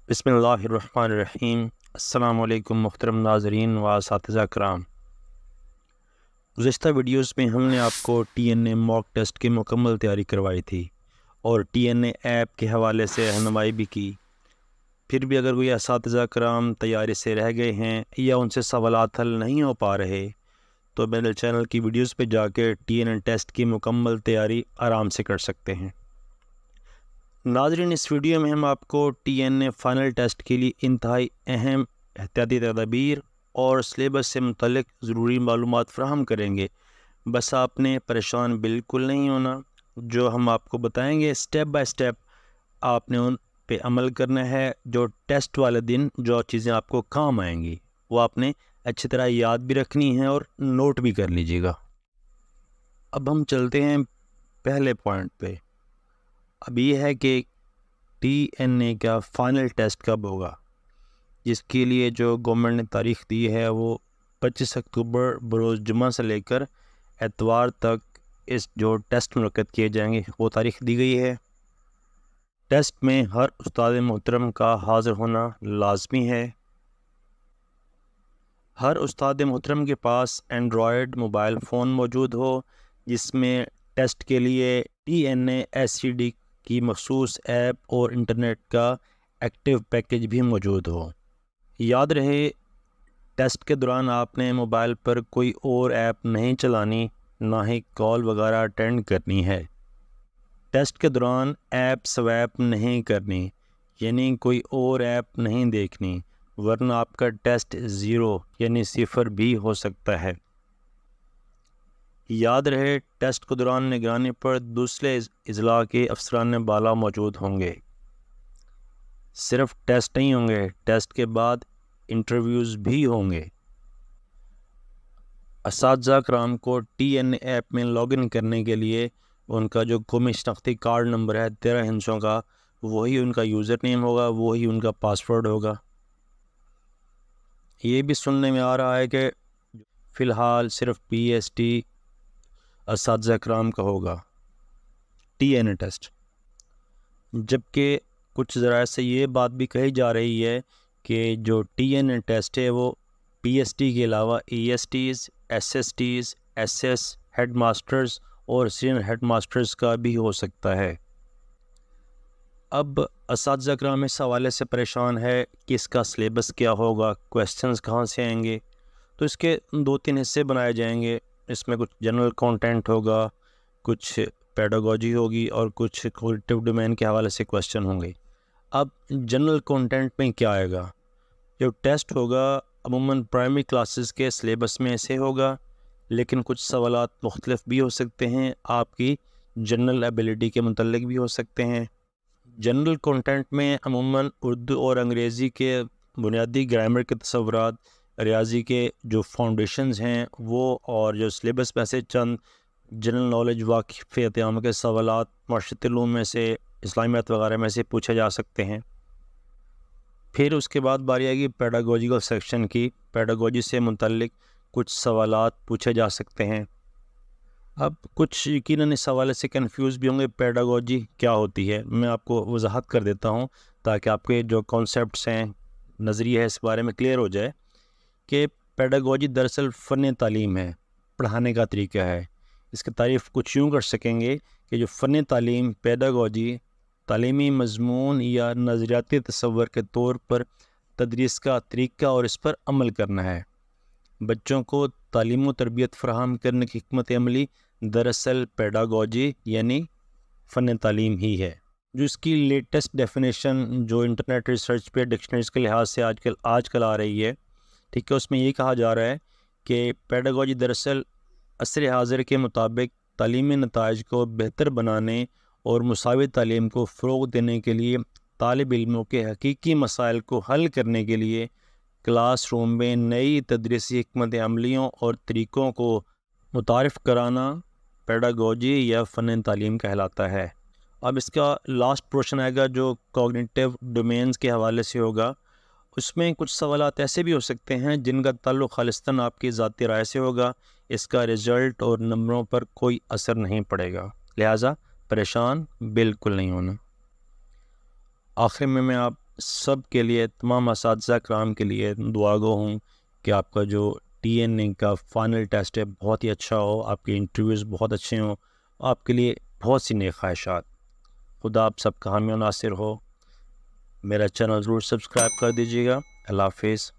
بسم اللہ الرحمن الرحیم۔ السلام علیکم محترم ناظرین و اساتذہ کرام۔ گزشتہ ویڈیوز میں ہم نے آپ کو ٹی این اے موک ٹیسٹ کی مکمل تیاری کروائی تھی اور ٹی این اے ایپ کے حوالے سے رہنمائی بھی کی۔ پھر بھی اگر کوئی اساتذہ کرام تیاری سے رہ گئے ہیں یا ان سے سوالات حل نہیں ہو پا رہے تو میرے چینل کی ویڈیوز پہ جا کے ٹی این اے ٹیسٹ کی مکمل تیاری آرام سے کر سکتے ہیں۔ ناظرین، اس ویڈیو میں ہم آپ کو T N A final test کے لیے انتہائی اہم احتیاطی تدابیر اور سلیبس سے متعلق ضروری معلومات فراہم کریں گے۔ بس آپ نے پریشان بالکل نہیں ہونا، جو ہم آپ کو بتائیں گے اسٹیپ بائی اسٹیپ آپ نے ان پہ عمل کرنا ہے۔ جو ٹیسٹ والے دن جو چیزیں آپ کو کام آئیں گی وہ آپ نے اچھی طرح یاد بھی رکھنی ہے اور نوٹ بھی کر لیجیے گا۔ اب ہم چلتے ہیں پہلے پوائنٹ پہ۔ اب یہ ہے کہ ٹی این اے کا فائنل ٹیسٹ کب ہوگا، جس کے لیے جو گورنمنٹ نے تاریخ دی ہے وہ 25 اکتوبر بروز جمعہ سے لے کر اتوار تک اس جو ٹیسٹ منعقد کیے جائیں گے وہ تاریخ دی گئی ہے۔ ٹیسٹ میں ہر استاد محترم کا حاضر ہونا لازمی ہے۔ ہر استاد محترم کے پاس اینڈرائڈ موبائل فون موجود ہو جس میں ٹیسٹ کے لیے T N A S C D کی مخصوص ایپ اور انٹرنیٹ کا ایکٹیو پیکیج بھی موجود ہو۔ یاد رہے، ٹیسٹ کے دوران آپ نے موبائل پر کوئی اور ایپ نہیں چلانی، نہ ہی کال وغیرہ اٹینڈ کرنی ہے۔ ٹیسٹ کے دوران ایپ سویپ نہیں کرنی، یعنی کوئی اور ایپ نہیں دیکھنی، ورنہ آپ کا ٹیسٹ 0 یعنی 0 بھی ہو سکتا ہے۔ یاد رہے، ٹیسٹ کے دوران نگرانی پر دوسرے اضلاع کے افسران بالا موجود ہوں گے۔ صرف ٹیسٹ نہیں ہوں گے، ٹیسٹ کے بعد انٹرویوز بھی ہوں گے۔ اساتذہ کرام کو ٹی این اے ایپ میں لاگ ان کرنے کے لیے ان کا جو قومی شناختی کارڈ نمبر ہے 13 ہندسوں کا، وہی ان کا یوزر نیم ہوگا، وہی ان کا پاسورڈ ہوگا۔ یہ بھی سننے میں آ رہا ہے کہ فی الحال صرف پی ایس ٹی اساتذہ کرام کا ہوگا ٹی این اے ٹیسٹ، جبکہ کچھ ذرائع سے یہ بات بھی کہی جا رہی ہے کہ جو ٹی این اے ٹیسٹ ہے وہ پی ایس ٹی کے علاوہ E S Ts, S S Ts, S S head masters اور سینئر ہیڈ ماسٹرز کا بھی ہو سکتا ہے۔ اب اساتذہ کرام اس حوالے سے پریشان ہے کہ اس کا سلیبس کیا ہوگا، کویسچنز کہاں سے آئیں گے۔ تو اس کے 2-3 حصے بنائے جائیں گے۔ اس میں کچھ جنرل کانٹینٹ ہوگا، کچھ پیڈاگوجی ہوگی اور کچھ کوگنیٹو ڈومین کے حوالے سے کویسچن ہوں گے۔ اب جنرل کانٹینٹ میں کیا آئے گا؟ جو ٹیسٹ ہوگا عموماً پرائمری کلاسز کے سلیبس میں سے ہوگا، لیکن کچھ سوالات مختلف بھی ہو سکتے ہیں، آپ کی جنرل ایبیلٹی کے متعلق بھی ہو سکتے ہیں۔ جنرل کانٹینٹ میں عموماً اردو اور انگریزی کے بنیادی گرامر کے تصورات، ریاضی کے جو فاؤنڈیشنز ہیں وہ، اور جو سلیبس میں سے چند جنرل نالج واقفیت عامہ کے سوالات معاشرتی علوم میں سے، اسلامیات وغیرہ میں سے پوچھے جا سکتے ہیں۔ پھر اس کے بعد باری آئے گی پیڈاگوجیکل سیکشن کی۔ پیڈاگوجی سے متعلق کچھ سوالات پوچھے جا سکتے ہیں۔ اب کچھ یقیناً اس حوالے سے کنفیوز بھی ہوں گے، پیڈاگوجی کیا ہوتی ہے۔ میں آپ کو وضاحت کر دیتا ہوں تاکہ آپ کے جو کانسیپٹس ہیں، نظریہ ہے، اس بارے میں کلیئر ہو جائے کہ پیڈاگوجی دراصل فن تعلیم ہے، پڑھانے کا طریقہ ہے۔ اس کی تعریف کچھ یوں کر سکیں گے کہ جو فن تعلیم، پیڈاگوجی، تعلیمی مضمون یا نظریاتی تصور کے طور پر تدریس کا طریقہ اور اس پر عمل کرنا ہے۔ بچوں کو تعلیم و تربیت فراہم کرنے کی حکمت عملی دراصل پیڈاگوجی یعنی فن تعلیم ہی ہے۔ جو اس کی لیٹسٹ ڈیفینیشن جو انٹرنیٹ ریسرچ پہ ڈکشنریز کے لحاظ سے آج کل آ رہی ہے، ٹھیک ہے، اس میں یہ کہا جا رہا ہے کہ پیڈاگوجی دراصل عصر حاضر کے مطابق تعلیمی نتائج کو بہتر بنانے اور مساوی تعلیم کو فروغ دینے کے لیے طالب علموں کے حقیقی مسائل کو حل کرنے کے لیے کلاس روم میں نئی تدریسی حکمت عملیوں اور طریقوں کو متعارف کرانا پیڈاگوجی یا فن تعلیم کہلاتا ہے۔ اب اس کا لاسٹ پورشن آئے گا جو کوگنیٹو ڈومینز کے حوالے سے ہوگا۔ اس میں کچھ سوالات ایسے بھی ہو سکتے ہیں جن کا تعلق خالصتاً آپ کی ذاتی رائے سے ہوگا، اس کا رزلٹ اور نمبروں پر کوئی اثر نہیں پڑے گا، لہٰذا پریشان بالکل نہیں ہونا۔ آخر میں آپ سب کے لیے، تمام اساتذہ کرام کے لیے دعا گو ہوں کہ آپ کا جو TNA کا فائنل ٹیسٹ ہے بہت ہی اچھا ہو، آپ کے انٹرویوز بہت اچھے ہوں، آپ کے لیے بہت سی نیک خواہشات۔ خدا آپ سب کا حامی و ناصر ہو۔ میرا چینل ضرور سبسکرائب کر دیجیے گا۔ اللہ حافظ۔